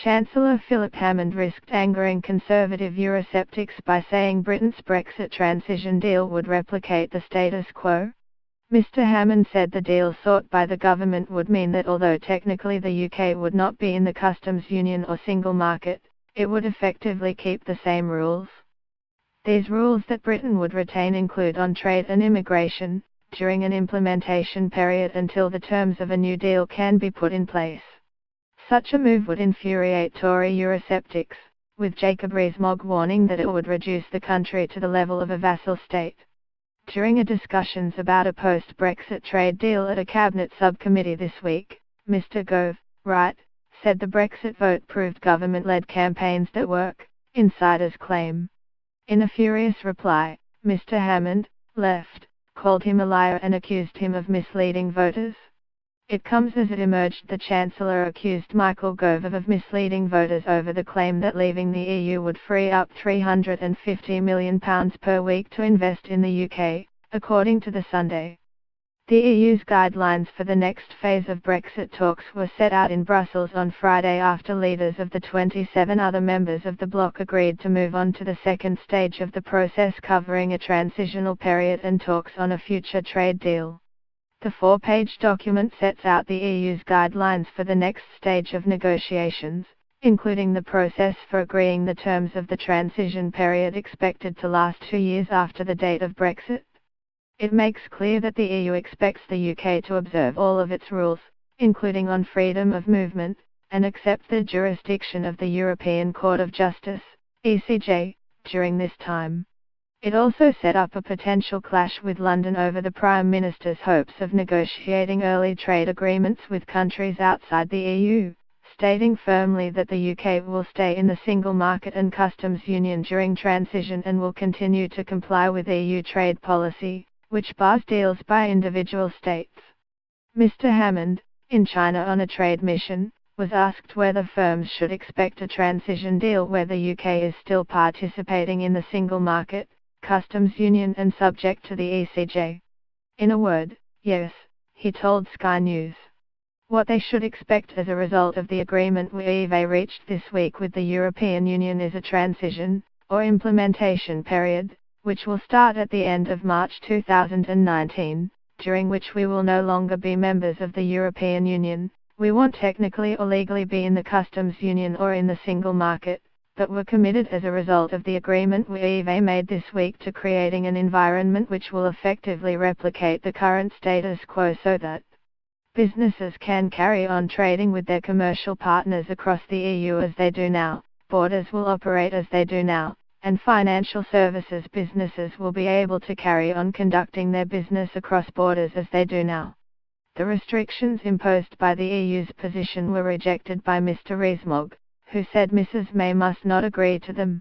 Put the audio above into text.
Chancellor Philip Hammond risked angering conservative Eurosceptics by saying Britain's Brexit transition deal would replicate the status quo. Mr. Hammond said the deal sought by the government would mean that although technically the UK would not be in the customs union or single market, it would effectively keep the same rules. These rules that Britain would retain include on trade and immigration, during an implementation period until the terms of a new deal can be put in place. Such a move would infuriate Tory Eurosceptics, with Jacob Rees-Mogg warning that it would reduce the country to the level of a vassal state. During a discussions about a post-Brexit trade deal at a cabinet subcommittee this week, Mr. Gove, right, said the Brexit vote proved government-led campaigns that work, insiders claim. In a furious reply, Mr. Hammond, left, called him a liar and accused him of misleading voters. It comes as it emerged the Chancellor accused Michael Gove of misleading voters over the claim that leaving the EU would free up £350 million per week to invest in the UK, according to The Sunday. The EU's guidelines for the next phase of Brexit talks were set out in Brussels on Friday after leaders of the 27 other members of the bloc agreed to move on to the second stage of the process covering a transitional period and talks on a future trade deal. The 4-page document sets out the EU's guidelines for the next stage of negotiations, including the process for agreeing the terms of the transition period expected to last 2 years after the date of Brexit. It makes clear that the EU expects the UK to observe all of its rules, including on freedom of movement, and accept the jurisdiction of the European Court of Justice, ECJ, during this time. It also set up a potential clash with London over the Prime Minister's hopes of negotiating early trade agreements with countries outside the EU, stating firmly that the UK will stay in the single market and customs union during transition and will continue to comply with EU trade policy, which bars deals by individual states. Mr. Hammond, in China on a trade mission, was asked whether firms should expect a transition deal where the UK is still participating in the single market, customs union and subject to the ECJ. In a word, yes, he told Sky News. What they should expect as a result of the agreement we've reached this week with the European Union is a transition, or implementation period, which will start at the end of March 2019, during which we will no longer be members of the European Union. We won't technically or legally be in the customs union or in the single market, but we're committed as a result of the agreement we've made this week to creating an environment which will effectively replicate the current status quo so that businesses can carry on trading with their commercial partners across the EU as they do now, borders will operate as they do now, and financial services businesses will be able to carry on conducting their business across borders as they do now. The restrictions imposed by the EU's position were rejected by Mr. Rees-Mogg, who said Mrs. May must not agree to them.